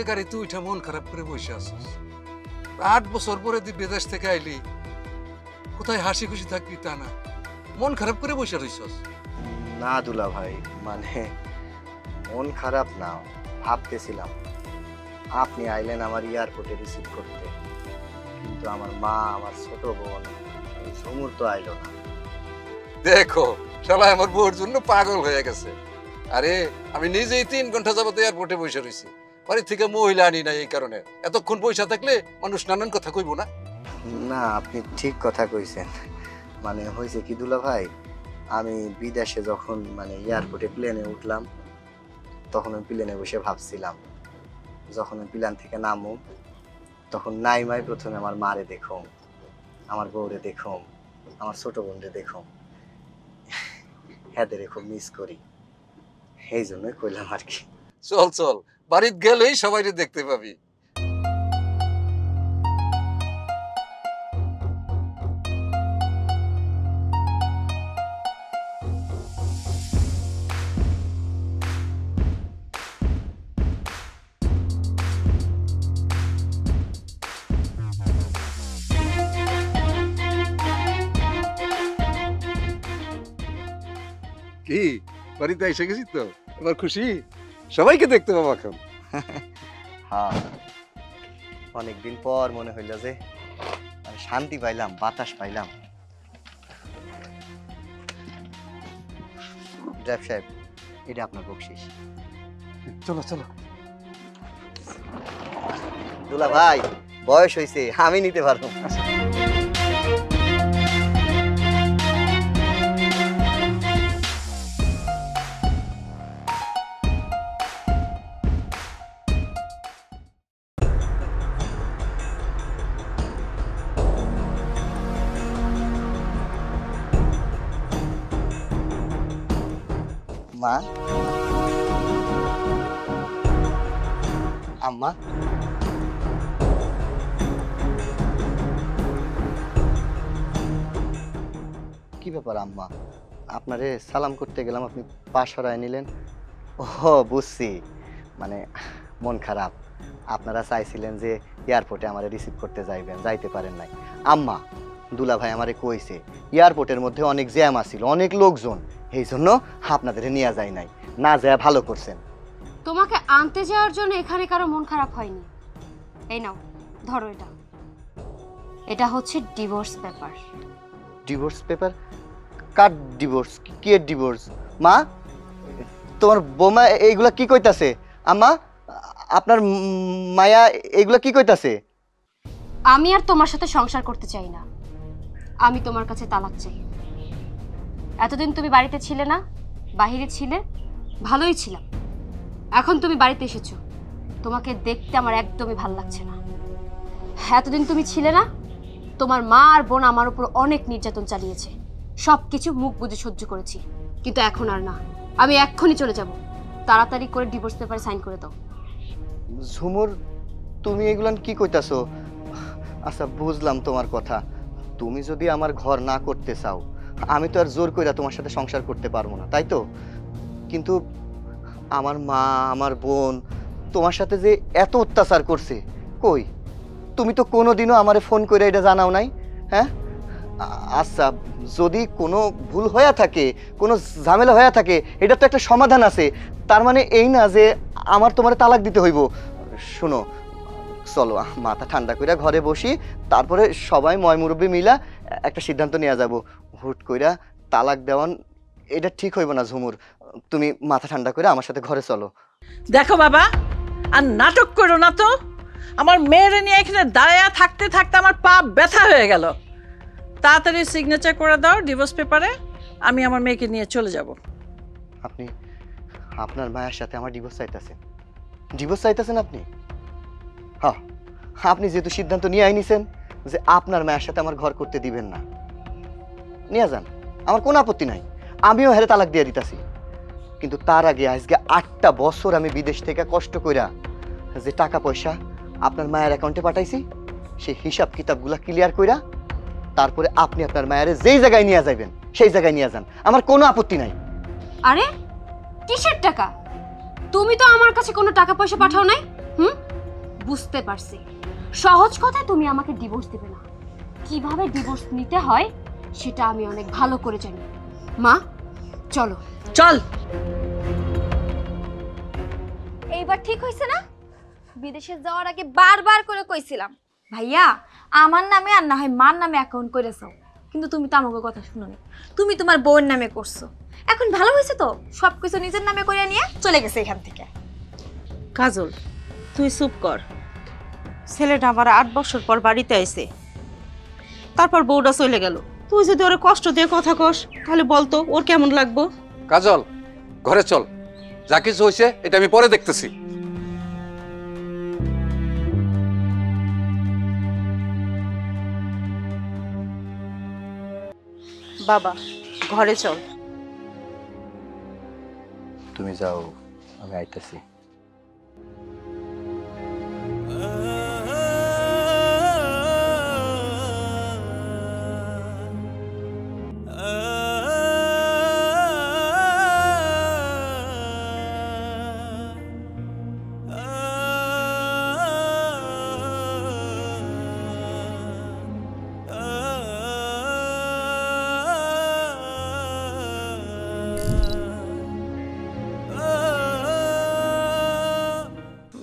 গাড়িতে উঠে মন খারাপ করে বসে আছিস। 8 বছর পরে তুই বিদেশ থেকে আইলি, কোথায় হাসি খুশি থাকবি তা না, মন খারাপ করে বসে রইছস। না দুলা ভাই, মানে মন খারাপ না, ভাবতেছিলাম আপনি আইলেন আমার এয়ারপোর্টে রিসিভ করতে, কিন্তু আমার মা, আমার ছোট বোন ঝুমুর তো আইলো না। দেখো সবাই আমার বউর জন্য পাগল হয়ে গেছে। আরে আমি নিজেই 3 ঘন্টা যাবত এয়ারপোর্টে বসে রইছি, বাড়ি থেকে মহিলা আনি না, এই কারণে। এতক্ষণ পয়সা থাকলে মানুষ নানান কথা কইব না। না, আপনি ঠিক কথা কইছেন। মানে হয়েছে কি দুলা ভাই, আমি বিদেশে যখন মানে এয়ারপোর্টে প্লেনে উঠলাম, তখন আমি প্লেনে বসে ভাবছিলাম, যখন আমি প্লেন থেকে নামো তখন নাইমাই প্রথমে আমার মারে দেখুম, আমার বউরে দেখুম, আমার ছোট বোনরে দেখুম, হ্যাঁ খুব মিস করি। এই জন্যই কইলাম আর কি। চল চল, বাড়িতে গেলেই সবাইকে দেখতে পাবি। কি বাড়িতে এসে গেছি তো, এবার খুশি? সবাইকে দেখতে পাবো এখন। হ্যাঁ, অনেকদিন পর মনে হইল যে শান্তি পাইলাম, বাতাস পাইলাম। ড্রাইভ সাহেব, এটা আপনার বকশিস। চলো চলো। দুলা ভাই, বয়স হয়েছে, আমি নিতে পারবো। মা, আম্মা, কি ব্যাপার আম্মা? আপনারে সালাম করতে গেলাম, আপনি পা সরায় নিলেন। ও বুঝছি, মানে মন খারাপ। আপনারা চাইছিলেন যে এয়ারপোর্টে আমারে রিসিভ করতে যাইবেন, যাইতে পারেন নাই। আম্মা, দুলা ভাই আমারে কইছে এয়ারপোর্টের মধ্যে অনেক জ্যাম আছিল, অনেক লোকজন, এই জন্য আপনাদের নিয়ে যায় নাই। না যায় ভালো করছেন। তোমাকে আনতে যাওয়ার জন্য এখানে কারো মন খারাপ হয়নি। এই নাও, ধরো এটা। এটা হচ্ছে ডিভোর্স পেপার। Divorce paper? কার ডিভোর্স? কি এর ডিভোর্স? মা, তোমার বৌমা এইগুলা কি কইতাছে? আম্মা, আপনার মায়া এইগুলা কি কইতাছে? আমি আর তোমার সাথে সংসার করতে চাই না, আমি তোমার কাছে তালাক চাই। এতদিন তুমি বাড়িতে ছিলে না, বাহিরে ছিলে, ভালোই ছিলাম। এখন তুমি বাড়িতে এসেছো, তোমাকে দেখতে আমার একদমই ভালো লাগছে না। এতদিন তুমি ছিলে না, তোমার মা আর বোন আমার উপর অনেক নির্যাতন চালিয়েছে, সব কিছু মুখ বুজে সহ্য করেছি, কিন্তু এখন আর না। আমি এক্ষুনি চলে যাব, তাড়াতাড়ি করে ডিভোর্স পেপারে সাইন করে দাও। ঝুমুর, তুমি এগুলান কি কইতাছো? আচ্ছা, বুঝলাম তোমার কথা। তুমি যদি আমার ঘর না করতে চাও, আমি তো আর জোর কইরা তোমার সাথে সংসার করতে পারবো না, তাই তো? কিন্তু আমার মা, আমার বোন তোমার সাথে যে এত অত্যাচার করছে, কই তুমি তো কোনোদিনও আমারে ফোন করে এটা জানাও নাই, হ্যাঁ? আচ্ছা, যদি কোনো ভুল হয়ে থাকে, কোনো ঝামেলা হয়ে থাকে, এটা তো একটা সমাধান আছে। তার মানে এই না যে আমার তোমারে তালাক দিতে হইব। শোনো, চলো মাথা ঠান্ডা করে ঘরে বসি, তারপরে সবাই ময় মুরব্বী মিলা একটা সিদ্ধান্ত নেওয়া যাব। হুট কইরা তালাক দেওয়ান এটা ঠিক হইব না ঝুমুর। তুমি মাথা ঠান্ডা করে আমার সাথে ঘরে চলো। দেখো বাবা, আর নাটক করো না তো। আমার মেয়েরে নিয়ে এখানে দাঁড়ায়া থাকতে থাকতে আমার পা ব্যথা হয়ে গেল। তাড়াতাড়ি সিগনেচার করে দাও ডিভোর্স পেপারে, আমি আমার মেয়েকে নিয়ে চলে যাব। আপনি আপনার মায়ের সাথে আমার ডিভোর্স চাইতেছেন? ডিভোর্স চাইতেছেন আপনি? হ্যাঁ, আপনি যেহেতু সিদ্ধান্ত নিয়ে আইনিছেন যে আপনার মায়ের সাথে আমার ঘর করতে দিবেন না, নিয়ে যান, আমার কোনো আপত্তি নাই। আমিও হেরে তালাক দিয়ে দিতেছি। কিন্তু তার আগে আজকে 8টা বছর আমি বিদেশ থেকে কষ্ট কইরা যে টাকা পয়সা আপনার মায়ের অ্যাকাউন্টে পাঠাইছি, সেই হিসাব কিতাবগুলা ক্লিয়ার কইরা তারপরে আপনি আপনার মায়ের যেই জায়গায় নিয়ে যাবেন সেই জায়গায় নিয়ে যান, আমার কোনো আপত্তি নাই। আরে কিসের টাকা? তুমি তো আমার কাছে কোনো টাকা পয়সা পাঠাও নাই। বুঝতে পারছি, সহজ কথায় তুমি আমাকে ডিভোর্স দেবে না। কিভাবে ডিভোর্স নিতে হয় সেটা আমি অনেক ভালো করে জানি। মা চলো। চল। এইবার ঠিক হয়েছে না? বিদেশে যাওয়ার আগে বারবার করে কইছিলাম ভাইয়া আমার নামে আর না হয় মার নামে অ্যাকাউন্ট করেছো, কিন্তু তুমি তো আমাকে কথা শুনো না, তুমি তোমার বউয়ের নামে করছো। এখন ভালো হয়েছে তো, সবকিছু নিজের নামে করে নিয়ে চলে গেছে এখান থেকে। কাজল তুই চুপ কর। ছেলেটা আমার 8 বছর পর বাড়িতে আইছে, তারপর বউটা চলে গেল। তুই যদি ওরে কষ্ট দিয়ে কথা কস তাহলে বলতো ওর কেমন লাগবো। কাজল, ঘরে চল, যা কিছু হয়েছে এটা আমি পরে দেখতেছি। বাবা ঘরে চল। তুমি যাও, আমি আইতাছি।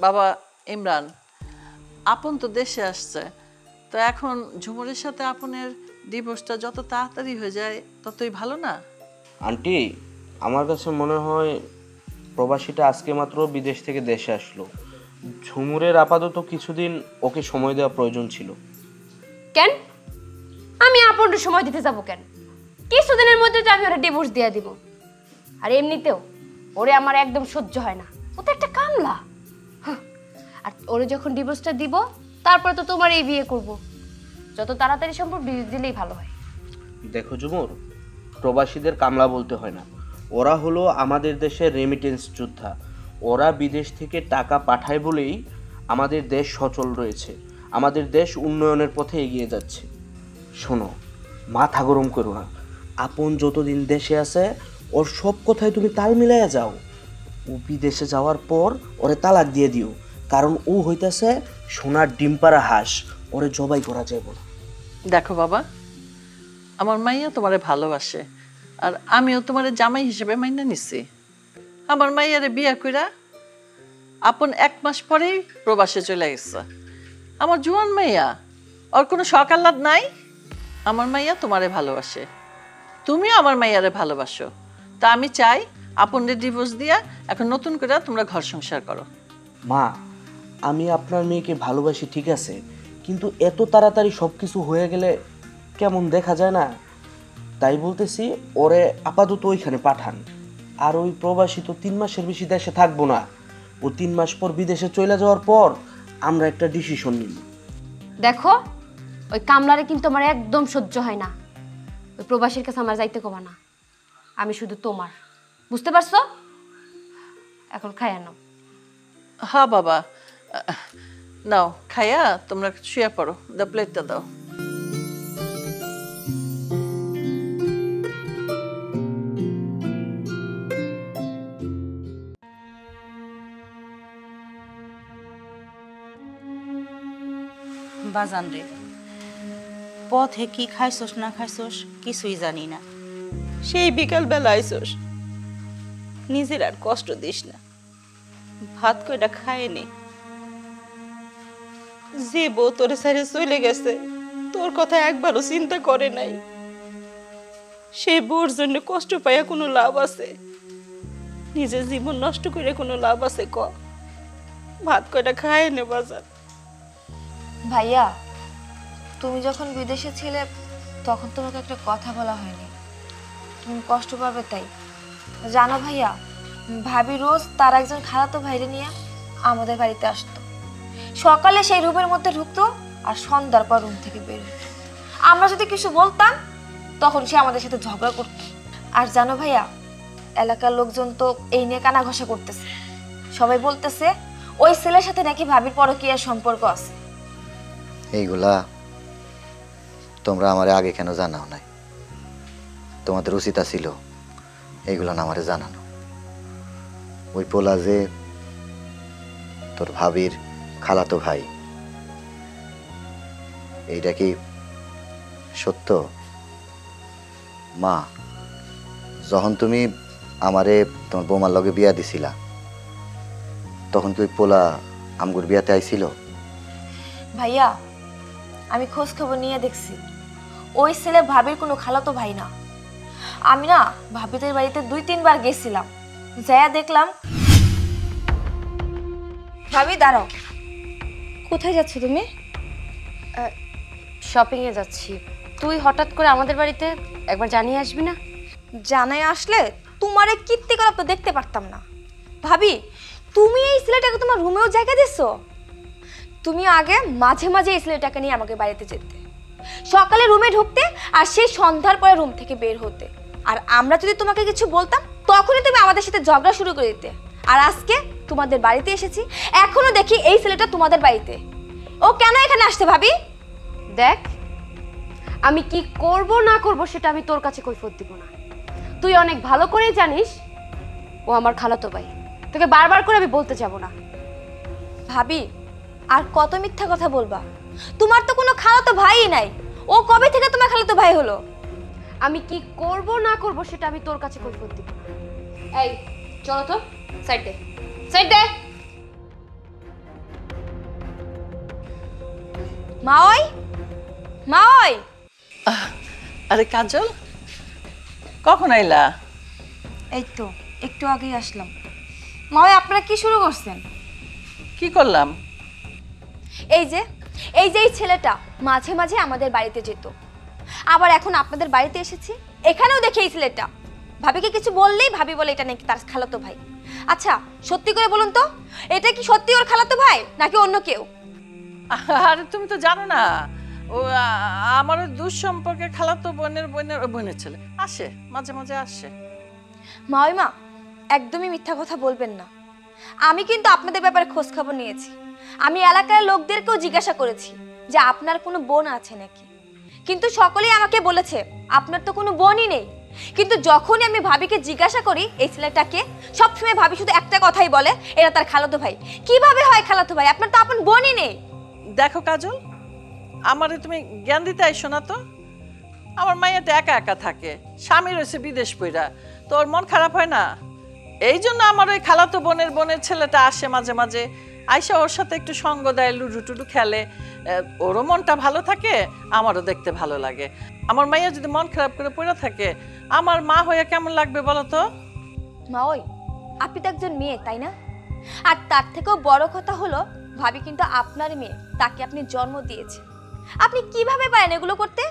বাবা ইমরান, আপন তো দেশে আসছে, তো এখন ঝুমুরের সাথে আপনের ডিভোর্সটা যত তাড়াতাড়ি হয়ে যায় ততই ভালো না? আন্টি, আমার কাছে মনে হয় প্রবাসীটা আজকে মাত্র বিদেশ থেকে দেশে আসলো। ঝুমুরের আপাতত কিছুদিন ওকে সময় দেওয়া প্রয়োজন ছিল। কেন আমি আপনটা সময় দিতে যাব কেন? কিছুদিনের মধ্যে তো আমি ওরা ডিভোর্স দিয়ে দিব। আর এমনিতেও ওরে আমার একদম সহ্য হয় না, ও তো একটা কামলা। আর ওরে যখন ডিভোর্সটা দিব তারপরে তো তোমার এই বিয়ে করব। যত তাড়াতাড়ি সম্ভব ডিভোর্স দিলেই ভালো হয়। দেখো ঝুমুর, প্রবাসীদের কামলা বলতে হয় না, ওরা হলো আমাদের দেশের রেমিটেন্স যোদ্ধা। ওরা বিদেশ থেকে টাকা পাঠায় বলেই আমাদের দেশ সচল রয়েছে, আমাদের দেশ উন্নয়নের পথে এগিয়ে যাচ্ছে। শোনো, মাথা গরম করো না। আপন যতদিন দেশে আছে ওর সব কথায় তুমি তাল মিলাইয়া যাও। ও বিদেশে যাওয়ার পর ওরে তালাক দিয়ে দিও, কারণ ও হইতেছে সোনার ডিমপাড়া হাঁস, ওরে জবাই করা যাবে না। দেখো বাবা, আমার মাইয়া তোমারে ভালোবাসে, আর আমিও তোমারে জামাই হিসেবে মাইনা নিছি। আমার মাইয়ারে বিয়া কইরা আপন 1 মাস পরেই প্রবাসে চলে গেছে। আমার জুয়ান মাইয়া, ওর কোনো শখ আহ্লাদ নাই। আমার মাইয়া তোমারে ভালোবাসে, তুমিও আমার মাইয়ারে ভালোবাসো। তা আমি চাই আপনদের ডিভোর্স দিয়া এখন নতুন করে তোমরা ঘর সংসার করো। মা, আমি আপনার মেয়েকে ভালোবাসি ঠিক আছে, কিন্তু এত তাড়াতাড়ি সব কিছু হয়ে গেলে কেমন দেখা যায় না? তাই বলতেছি ওরে আপাতত ওইখানে পাঠান। আর ওই প্রবাসী তো 3 মাসের বেশি দেশে থাকবো না। ও 3 মাস পর বিদেশে চলে যাওয়ার পর আমরা একটা ডিসিশন নিব। দেখো, ওই কামলারে কিন্তু আমার একদম সহ্য হয় না। ওই প্রবাসীর কাছে আমার যাইতে কবা না। আমি শুধু তোমার, বুঝতে পারছো? এখন খাইয়া নাও। হ্যাঁ বাবা, নাও খাইয়া তোমরা শুয়ে পড়ো, দা প্লেটটা দাও। বাজান রে, পথে কি খাইছস না খাইছস কিছুই জানি না। সেই বিকালবেলা আইছস, নিজের আর কষ্ট দিস না। ভাত কয়টা খায় নে। যে বউ তোরে ছেড়ে চলে গেছে তোর কথা একবারও চিন্তা করে নাই। সেই বউর জন্য কষ্ট পাইয়া কোনো লাভ আছে? নিজের জীবন নষ্ট করে কোনো লাভ আছে? ক, ভাত কয়টা খায় নে বাজার। ভাইয়া, তুমি যখন বিদেশে ছিলে তখন তোমাকে একটা কথা বলা হয়নি, তুমি কষ্ট পাবে তাই। জানো ভাইয়া, ভাবি রোজ তার একজন খালাতো ভাইরে নিয়ে আমাদের বাড়িতে আসতো। সকালে সেই রুমের মধ্যে ঢুকতো আর সন্ধ্যার পর রুম থেকে বের হতো। আমরা যদি কিছু বলতাম তখন সে আমাদের সাথে ঝগড়া করত। আর জানো ভাইয়া, এলাকার লোকজন তো এই নিয়ে কানা ঘষা করতেছে। সবাই বলতেছে ওই ছেলের সাথে নাকি ভাবির পরকীয়ার সম্পর্ক আছে। এইগুলা তোমরা আমারে আগে কেন জানাও নাই? তোমাদের উচিত ছিল এইগুলা না আমারে জানানো। ওই পোলা যে তোর ভাবির খালাতো ভাই, এইটা কি সত্য? মা, যখন তুমি আমারে তোমার বৌমার লগে বিয়া দিছিলা, তখন তুই পোলা আমগুর বিয়াতে আইছিল? ভাইয়া, আমি খোঁজ খবর নিয়ে দেখছি ওই ছেলে ভাবির কোনো খালাতো ভাই না। আমি না ভাবিদের বাড়িতে 2-3 বার গেছিলাম, যাইয়া দেখলাম। ভাবি দাঁড়াও, কোথায় যাচ্ছ তুমি? শপিংয়ে যাচ্ছি। তুই হঠাৎ করে আমাদের বাড়িতে একবার জানিয়ে আসবি না? জানাই আসলে তোমারে কীর্তিকলাপ তো দেখতে পারতাম না। ভাবি, তুমি এই ছেলেটাকে তোমার রুমেও জায়গা দিছো? তুমি আগে মাঝে মাঝে এই ছেলেটাকে নিয়ে আমাকে বাড়িতে যেতে, সকালে রুমে ঢুকতে আর সেই সন্ধ্যার পরে রুম থেকে বের হতে। আর আমরা যদি তোমাকে কিছু বলতাম তখনই তুমি আমাদের সাথে ঝগড়া শুরু করে দিতে। আর আজকে তোমাদের বাড়িতে এসেছি, এখনো দেখি এই ছেলেটা তোমাদের বাড়িতে। ও কেন এখানে আসছে ভাবি? দেখ, আমি কি করব না করব সেটা আমি তোর কাছে কৈফিয়ত দিব না। তুই অনেক ভালো করেই জানিস ও আমার খালাতো ভাই, তোকে বারবার করে আমি বলতে যাব না। ভাবি, আর কত মিথ্যা কথা বলবা? তোমার তো কোনো খালাতো ভাইই নাই। ও কবে থেকে তোমার খালাতো ভাই হলো? আমি কি করব না করব সেটা আমি তোর কাছে কৈফিয়ত দিব না। এই চলো তো, সাইড দে, সাইড দে। মাওই, মাওই। আরে কাজল, কখন আইলা? এই তো একটু আগেই আসলাম। মাওই, আপনারা কি শুরু করছেন? কি করলাম? এই যে এই ছেলেটা মাঝে মাঝে আমাদের বাড়িতে যেত, আবার এখন আপনাদের বাড়িতে এসেছি, এখানেও দেখি এই ছেলেটা ভাবিকে কিছু বললেই ভাবি বলে এটা নাকি তার খালাতো ভাই। আচ্ছা সত্যি করে বলুন তো, এটা কি সত্যি ওর খালাতো ভাই নাকি অন্য কেউ? আরে তুমি তো জানো না, ও আমার দুঃসম্পর্কে খালাতো বোনের ছেলে। আসে মাঝে মাঝে আসে। মাওই মা, একদমই মিথ্যা কথা বলবেন না। আমি কিন্তু আপনাদের ব্যাপারে খোঁজ খবর নিয়েছি। আমি এলাকার লোকদেরকেও জিজ্ঞাসা করেছি যে আপনার কোনো বোন আছে নাকি, কিন্তু সকলেই আমাকে বলেছে আপনার তো কোনো বোনই নেই। কিন্তু যখনই আমি ভাবিকে জিজ্ঞাসা করি এই ছেলেটাকে, সবসময় ভাবি শুধু একটা কথাই বলে, এটা তার খালাতো ভাই। কিভাবে হয় খালাতো ভাই? আপনার তো আপন বোনই নেই। দেখো কাজল, আমারে তুমি জ্ঞান দিতে আইসো না তো। আমার মাইয়া তো একা একা থাকে, স্বামী রয়েছে বিদেশ পইরা, তো ওর মন খারাপ হয় না? এই জন্য আমার ওই খালাতো বোনের ছেলেটা আসে মাঝে মাঝে, আইসা ওর সাথে একটু সঙ্গ দেয়, লুডু টুডু খেলে, ওরও মনটা ভালো থাকে, আমারও দেখতে ভালো লাগে। আমার মাইয়া যদি মন খারাপ করে পড়ে থাকে, আমার মা হয়ে কেমন লাগবে বলো তো? মা ওই, আপনি তো একজন মেয়ে তাই না? আর তার থেকেও বড় কথা হলো ভাবি কিন্তু আপনার মেয়ে, তাকে আপনি জন্ম দিয়েছেন। আপনি কিভাবে পারেন এগুলো করতে?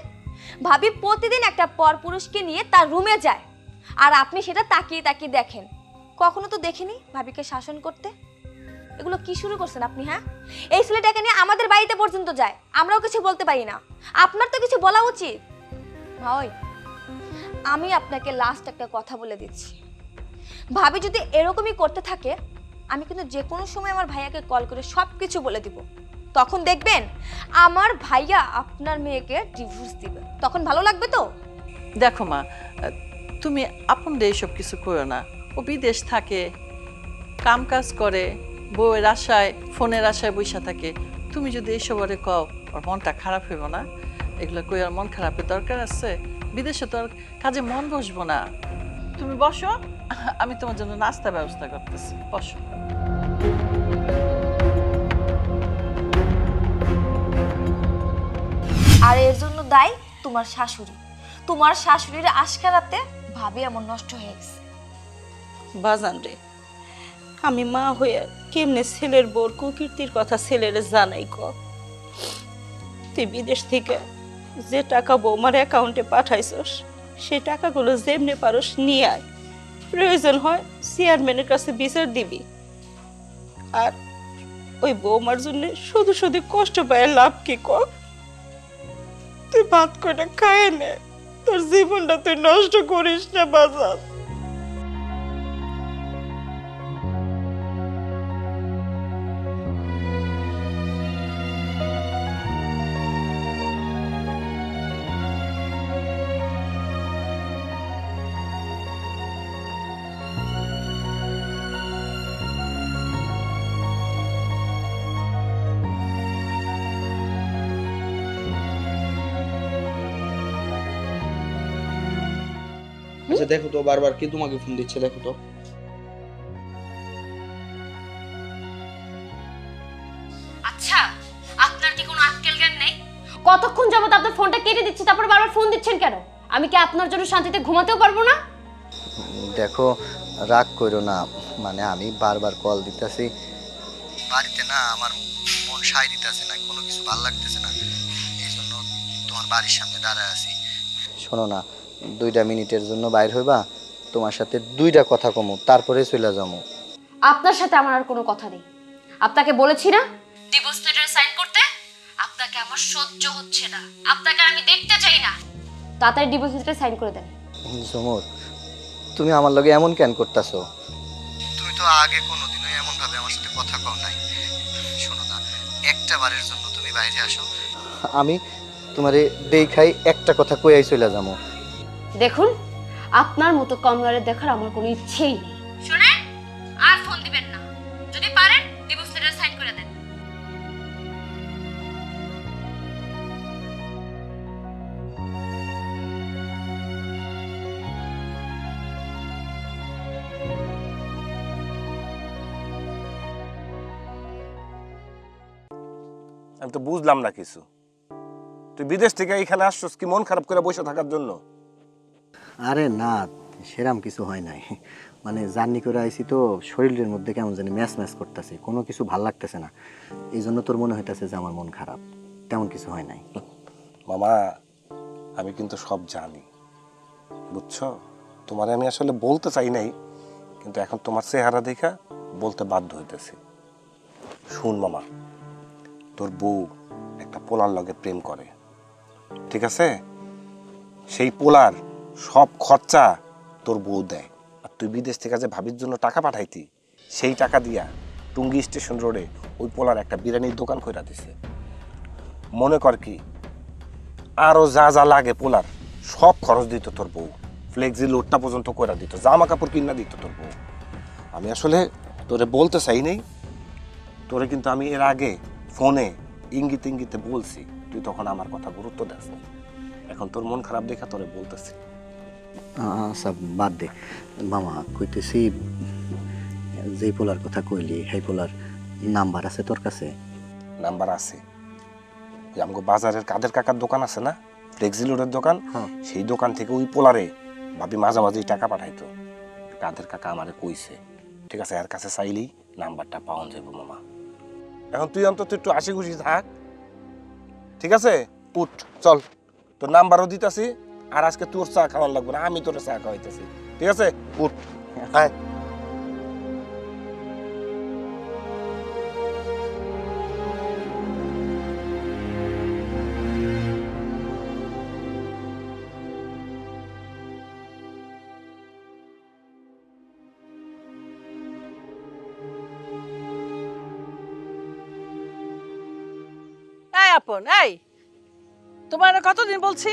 ভাবি প্রতিদিন একটা পরপুরুষকে নিয়ে তার রুমে যায়, আর আপনি সেটা তাকিয়ে তাকিয়ে দেখেন। কখনো তো দেখিনি ভাবিকে শাসন করতে। এগুলো কি শুরু করছেন আপনি? হ্যাঁ, এই ছেলেটাকে নিয়ে আমাদের বাড়িতে পর্যন্ত যায়, আমরাও কিছু বলতে পারি না। আপনার তো কিছু বলা উচিত। ভাই, আমি আপনাকে লাস্ট একটা কথা বলে দিচ্ছি, ভাবি যদি এরকমই করতে থাকে, আমি কিন্তু যে কোনো সময় আমার ভাইয়াকে কল করে সব কিছু বলে দিব। তখন দেখবেন আমার ভাইয়া আপনার মেয়েকে ডিভোর্স দিবে, তখন ভালো লাগবে তো? দেখো মা, তুমি আপন এইসব কিছু করো না। ও বিদেশ থাকে, কাম কাজ করে, বউয়ের আশায় ফোনের আশায় বসে থাকে। তুমি যদি এইসব ওরে কও, ওর মনটা খারাপ হইব না? এগুলো কই আর মন খারাপের দরকার আছে? বিদেশে তো আর কাজে মন বসবো না। তুমি বসো, আমি তোমার জন্য নাস্তা ব্যবস্থা করতেছি, বসো। আর এর জন্য দায়ী তোমার শাশুড়ি। তোমার শাশুড়ির আশকারাতে ভাবি এমন নষ্ট হয়ে গেছে। বাজান রে, আমি মা হয়ে কেমনে ছেলের বোর কুকীর্তির কথা ছেলের জানাই ক? তুই বিদেশ থেকে যে টাকা বৌমার অ্যাকাউন্টে পাঠাইছস, সেই টাকাগুলো যেমনি পারস নিয়ে আয়। প্রয়োজন হয় চেয়ারম্যানের কাছে বিচার দিবি। আর ওই বৌমার জন্য শুধু শুধু কষ্ট পায় লাভ কি ক? তুই ভাত কয়টা খায় নে, তোর জীবনটা তুই নষ্ট করিস না বাজার। আচ্ছা দেখো তো বারবার কে তোমাকে ফোন দিচ্ছে, দেখো তো। আচ্ছা, আপনার কি কোনো আক্কেল জ্ঞান নেই? কতক্ষণ যাবত আপনার ফোনটা কেটে দিচ্ছি, তারপর বারবার ফোন দিচ্ছেন কেন? আমি কি আপনার জন্য শান্তিতে ঘুমাতেও পারবো না? দেখো, রাগ করো না, মানে আমি বারবার কল দিতেছি, বাড়িতে না আমার মন সায় দিতেছে না, কোনো কিছু ভালো লাগতেছে না, এই জন্য তোমার বাড়ির সামনে দাঁড়ায় আছি। শোনো না, 2 মিনিটের জন্য বাইর হইবা, তোমার সাথে 2টা কথা কমু, তারপরে চলে যাবো। আপনার সাথে আমার আর কোনো কথা নেই। আপনাকে বলেছি না ডিভোর্স লেটারে সাইন করতে? আপনাকে আমার সহ্য হচ্ছে না, আপনাকে আর আমি দেখতে চাই না। তাড়াতাড়ি ডিভোর্স লেটারে সাইন করে দেন। ঝুমুর, তুমি আমার লগে এমন কেন করতেছো? তুমি তো আগে কোনোদিনও এমন ভাবে আমার সাথে কথা কও নাই। শোনো না, একটা বারের জন্য তুমি বাইরে আসো, আমি তোমারে দেখাই একটা কথা কইয়াই চলে যাবো। দেখুন, আপনার মতো কমলারে দেখার আমার কোনো ইচ্ছেই নেই। শুনেন, আর ফোন দিবেন না। যদি পারেন ডিভোর্স লেটারে সাইন করে দেন। আমি তো বুঝলাম না কিছু। তুই বিদেশ থেকে এখানে আসছস কি মন খারাপ করে বসে থাকার জন্য? আরে না, সেরাম কিছু হয় নাই, মানে জার্নি করে আইছি তো শরীরের মধ্যে কেমন জানি ম্যাচ ম্যাচ করতেছে, কোনো কিছু ভাল লাগতেছে না, এই জন্য তোর মনে হইতেছে যে আমার মন খারাপ। তেমন কিছু হয় নাই। মামা, আমি কিন্তু সব জানি, বুঝছো? তোমার আমি আসলে বলতে চাই নাই, কিন্তু এখন তোমার চেহারা দেখা বলতে বাধ্য হইতেছি। শুন মামা, তোর বউ একটা পোলার লগে প্রেম করে, ঠিক আছে? সেই পোলার সব খরচা তোর বউ দেয়, আর তুই বিদেশ থেকে যে ভাবির জন্য টাকা পাঠাইতি, সেই টাকা দিয়া টুঙ্গি স্টেশন রোডে ওই পোলার একটা বিরিয়ানির দোকান কইরা দিছে। মনে কর কি আরো যা যা লাগে পোলার সব খরচ দিত তোর বউ, ফ্লেক্সি লোডটা পর্যন্ত কইরা দিত, জামা কাপড় কিনা দিত তোর বউ। আমি আসলে তোরে বলতে চাই নাই, তোরে কিন্তু আমি এর আগে ফোনে ইঙ্গিতে ইঙ্গিতে বলছি, তুই তখন আমার কথা গুরুত্ব দিস না। এখন তোর মন খারাপ দেখা তোরে বলতেছি। আচ্ছা বাদ দে মামা, কইতেছি যে পোলার কথা কইলি সেই পোলার নাম্বার আছে তোর কাছে? নাম্বার আছে, ওই আমগো বাজারের কাদের কাকার দোকান আছে না, ফ্লেক্সি লোডের দোকান, সেই দোকান থেকে ওই পোলারে ভাবি মাঝামাঝি টাকা পাঠাইতো। কাদের কাকা আমারে কইছে, ঠিক আছে? এর কাছে চাইলেই নাম্বারটা পাওয়া যাবে মামা। এখন তুই অন্তত একটু হাসি খুশি থাক, ঠিক আছে? উঠ, চল, তোর নাম্বারও দিতেছি, আর আজকে তোর চা খাওয়ার লাগবে না, আমি তোর চা খাওয়াইতেছি, ঠিক আছে? উঠ, হ্যাঁ। এই আপন, এই তোমার কতদিন বলছি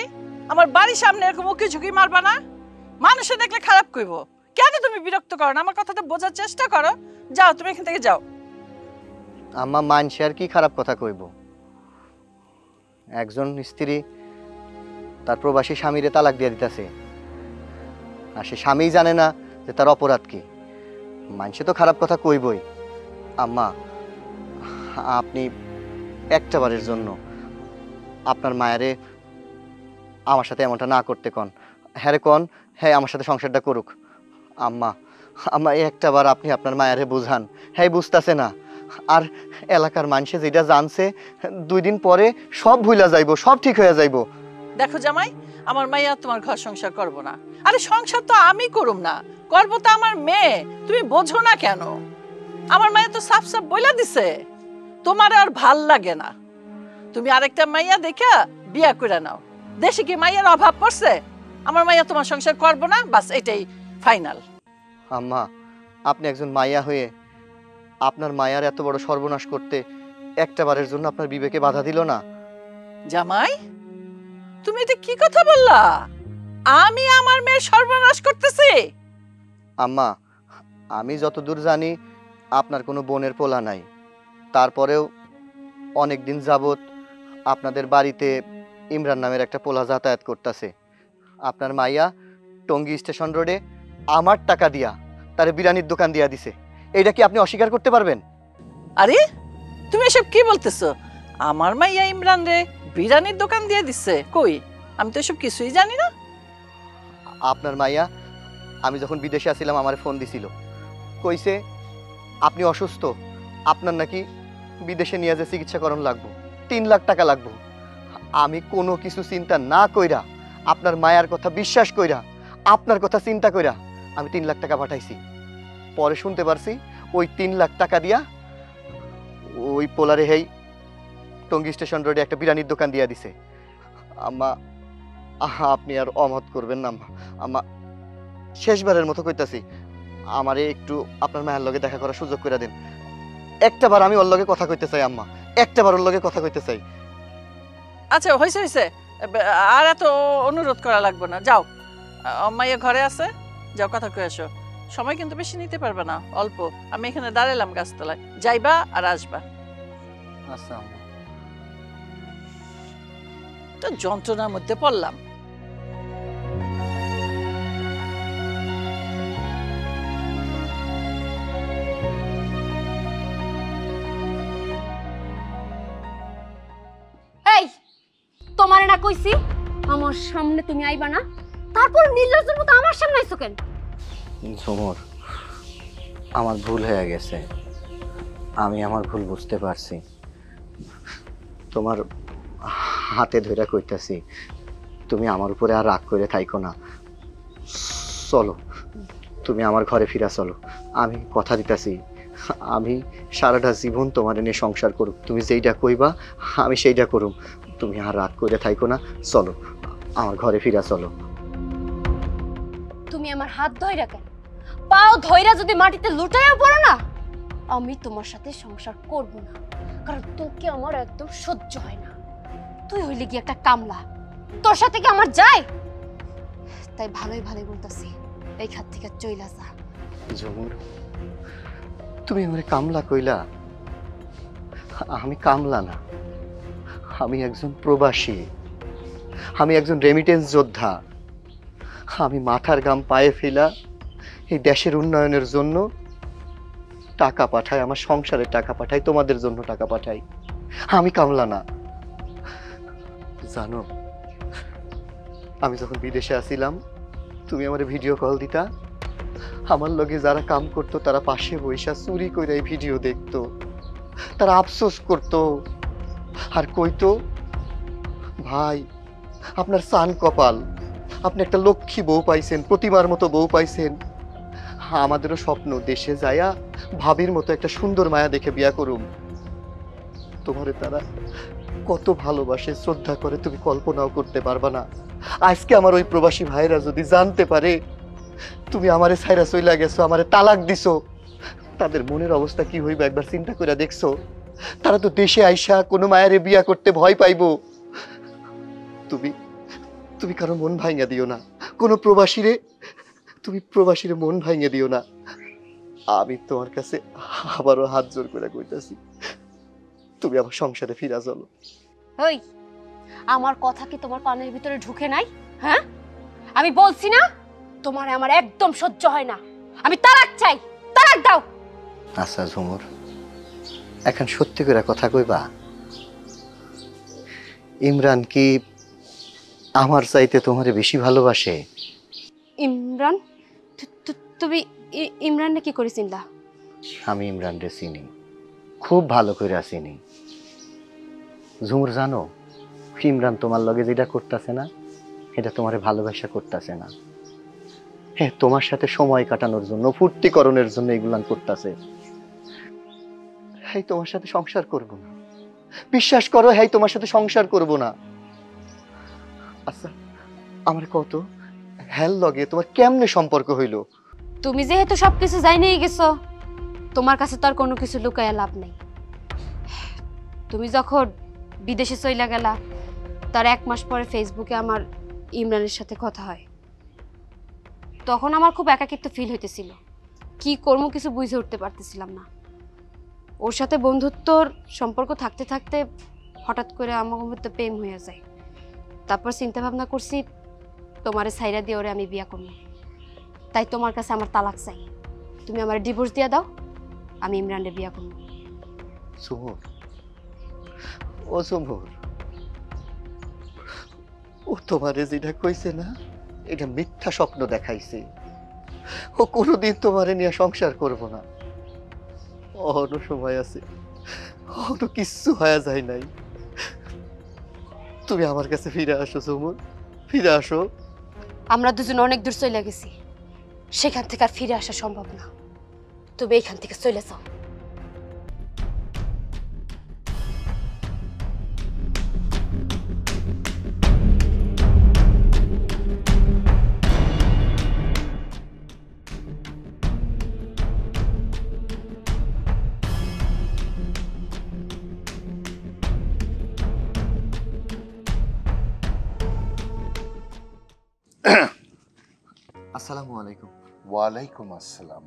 আমার বাড়ির সামনে এরকম উকি ঝুঁকি মারবা না, মানুষে দেখলে খারাপ কইব। কেন তুমি বিরক্ত করো না? আমার কথাটা বোঝার চেষ্টা করো। যাও, তুমি এখান থেকে যাও। আম্মা, মানসে আর কি খারাপ কথা কইব? একজন স্ত্রী তার প্রবাসী স্বামীরে তালাক দিয়ে দিতেছে, আর সে স্বামী জানে না যে তার অপরাধ কি। মানসে তো খারাপ কথা কইবই। আম্মা, আপনি একটা বারের জন্য আপনার মায়েরে আমার সাথে এমনটা না করতে কন। হ্যাঁ রে কন, হ্যাঁ আমার সাথে সংসারটা করুক। আম্মা, আম্মা একটা বার আপনি আপনার মায়েরে বুঝান, হ্যাঁ বুঝতেছে না। আর এলাকার মানুষে যেটা জানছে 2 দিন পরে সব ভুলা যাইব, সব ঠিক হয়ে যাইব। দেখো জামাই, আমার মাইয়া তোমার ঘর সংসার করব না। আরে সংসার তো আমি করুম না, করবো তো আমার মেয়ে। তুমি বোঝো না কেন? আমার মাইয়া তো সাফ সাফ বইলা দিছে তোমার আর ভাল লাগে না, তুমি আরেকটা মাইয়া দেখা বিয়া করে নাও। দেশে কি মাইয়ার অভাব পড়ছে? আমার মাইয়া তোমার সংসার করবো না, বাস এটাই ফাইনাল। আম্মা, আপনি একজন মাইয়া হয়ে আপনার মায়ার এত বড় সর্বনাশ করতে একটা বারের জন্য আপনার বিবেকে বাধা দিল না? জামাই, তুমি এটা কি কথা বললা? আমি আমার মেয়ের সর্বনাশ করতেছি? আম্মা, আমি যতদূর জানি আপনার কোনো বোনের পোলা নাই, তারপরেও অনেক দিন যাবত আপনাদের বাড়িতে ইমরান নামের একটা পোলা যাতায়াত করতেছে। আপনার মাইয়া টঙ্গী স্টেশন রোডে আমার টাকা দিয়া তারে বিরিয়ানির দোকান দিয়া দিছে। এইটা কি আপনি অস্বীকার করতে পারবেন? আরে তুমি এসব কি বলতেছো? আমার মাইয়া ইমরান রে বিরিয়ানির দোকান দিয়ে দিচ্ছে? কই, আমি তো এসব কিছুই জানি না। আপনার মাইয়া আমি যখন বিদেশে আসছিলাম আমার ফোন দিছিল, কইছে আপনি অসুস্থ, আপনার নাকি বিদেশে নিয়ে যে চিকিৎসা করণ লাগবো, 3 লাখ টাকা লাগবো। আমি কোনো কিছু চিন্তা না কইরা, আপনার মায়ার কথা বিশ্বাস কইরা, আপনার কথা চিন্তা কইরা আমি 3 লাখ টাকা পাঠাইছি। পরে শুনতে পারছি ওই 3 লাখ টাকা দিয়া ওই পোলারে হেই টঙ্গী স্টেশন রোডে একটা বিরিয়ানির দোকান দিয়া দিছে। আম্মা আপনি আর অমত করবেন না আম্মা। আম্মা শেষবারের মতো কইতাছি, আমারে একটু আপনার মায়ের লগে দেখা করার সুযোগ করে দেন। একটাবার আমি ওর লগে কথা কইতে চাই আম্মা, একটাবার ওর লগে কথা কইতে চাই। আচ্ছা হয়েছে হয়েছে, আর এত অনুরোধ করা লাগবে না, যাও। মাইয়া ঘরে আছে, যাও কথা কয়ে আসো। সময় কিন্তু বেশি নিতে পারবে না, অল্প। আমি এখানে দাঁড়ালাম গাছতলায়, যাইবা আর আসবা। আচ্ছা আম্মা। তো যন্ত্রণার মধ্যে পড়লাম। এই তোমারে না কইছি আমার সামনে তুমি আইবা না, তারপর নির্লজ্জের মতো আমার সামনে আইছো কেন? ঝুমুর, আমার ভুল হয়ে গেছে, আমি আমার ভুল বুঝতে পারছি। তোমার হাতে ধরে কইতাছি, তুমি আমার উপরে আর রাগ করে থাইকো না। চলো, তুমি আমার ঘরে ফিরা চলো। আমি কথা দিতাছি, আমি সারাটা জীবন তোমার নিয়ে সংসার করুক, তুমি যেইটা কইবা আমি সেইটা করুম। তুমি আর রাগ করে থাইকো না, চলো আমার ঘরে ফিরা চলো। তুমি আমার হাত ধইরা কেন? পাও ধইরা যদি মাটিতে লুটাইয়া পড়ো না, আমি তোমার সাথে সংসার করব না, কারণ তোকে আমার একদম সহ্য হয় না। তুই হইলে কি একটা কামলা, তোর সাথে কি আমার যায়? তাই ভালোই ভালোই বলতাছি, এই খাত থেকে চইলা যা। ঝুমুর, তুমি আমার কামলা কইলা? আমি কামলা না, আমি একজন প্রবাসী, আমি একজন রেমিটেন্স যোদ্ধা। আমি মাথার ঘাম পায়ে ফেলা এই দেশের উন্নয়নের জন্য টাকা পাঠাই, আমার সংসারের টাকা পাঠাই, তোমাদের জন্য টাকা পাঠাই। আমি কামলা না। জানো, আমি যখন বিদেশে আসিলাম তুমি আমার ভিডিও কল দিতা, আমার লগে যারা কাম করতো তারা পাশে বইসা চুরি করে এই ভিডিও দেখতো, তারা আফসোস করতো আর কইতো, ভাই আপনার সান কপাল, আপনি একটা লক্ষ্মী বউ পাইছেন, প্রতিমার মতো বউ পাইছেন। আমাদেরও স্বপ্ন দেশে যায়া ভাবির মতো একটা সুন্দর মায়া দেখে বিয়া করুম। তোমারে তারা কত ভালোবাসে, শ্রদ্ধা করে, তুমি কল্পনাও করতে পারবা না। আজকে আমার ওই প্রবাসী ভাইরা যদি জানতে পারে তুমি আমারে ছাইরা চইলা গেছো, আমারে তালাক দিছো, তাদের মনের অবস্থা কি হইবে একবার চিন্তা করে দেখছো? তারা তো দেশে আইসা কোনো মায়েরে বিয়া করতে ভয় পাইবো। তুমি তুমি কারো মন ভাঙা দিও না, কোনো প্রবাসীরে তুমি প্রবাসীরে মন ভাঙে দিও না। আমি তোমার কাছে আবারও হাত জোর করে কইতাছি, তুমি আমার সংসারে ফিরা চলো। ওই আমার কথা কি তোমার কানের ভিতরে ঢুকে নাই? হ্যাঁ, আমি বলছি না তোমার আমার একদম সহ্য হয় না, আমি তালাক চাই, তালাক দাও। আচ্ছা ঝুমুর, এখন সত্যি করে কথা কইবা, ইমরান কি আমার চাইতে তোমারে বেশি ভালোবাসে? ইমরান? তুমি ইমরানকে কি করে চিনলা? আমি ইমরানরে চিনি, খুব ভালো করে চিনি। ঝুমুর জানো, ইমরান তোমার লগে যেটা করতেছে না, এটা তোমারে ভালোবাসা করতেছে না, হ্যাঁ তোমার সাথে সময় কাটানোর জন্য, ফুর্তিকরণের জন্য এগুলান করতেছে। হ্যাঁ তোমার সাথে সংসার করব না, বিশ্বাস করো, হ্যাঁ তোমার সাথে সংসার করব না। আচ্ছা আমার কত হ্যাল লগে তোমার কেমনে সম্পর্ক হইল? তুমি যেহেতু সবকিছু জানিয়ে গেছো, তোমার কাছে তো আর কোনো কিছু লুকায়া লাভ নেই। তুমি যখন বিদেশে চইলা গেলা, তার 1 মাস পরে ফেসবুকে আমার ইমরানের সাথে কথা হয়। তখন আমার খুব একাকিত্ব ফিল হইতেছিল, কি করবো কিছু বুঝে উঠতে পারতেছিলাম না। ওর সাথে বন্ধুত্বর সম্পর্ক থাকতে থাকতে হঠাৎ করে আমার মধ্যে প্রেম হয়ে যায়। তারপর চিন্তা ভাবনা করছি তোমারে ছাইরা দিয়ে ওরে আমি বিয়া করবো। তাই তোমার কাছে আমার তালাক চাই। তুমি আমার ডিভোর্স দিয়ে দাও, আমি ইমরানের বিয়া করবো। ঝুমুর, ও ঝুমুর, ও তোমারে যেটা কইছে না, এটা মিথ্যা স্বপ্ন দেখাইছে। ও কোনোদিন তোমারে নিয়ে সংসার করব না। অন্য সময় আছে, অন্য কিচ্ছু হয়ে যায় নাই। তুমি আমার কাছে ফিরে আসো ঝুমুর, ফিরে আসো। আমরা দুজন অনেক দূর চলে গেছি, সেখান থেকে আর ফিরে আসা সম্ভব না। তুমি এইখান থেকে চলে যাও। আসসালামু আলাইকুম। ওয়ালাইকুম আসসালাম।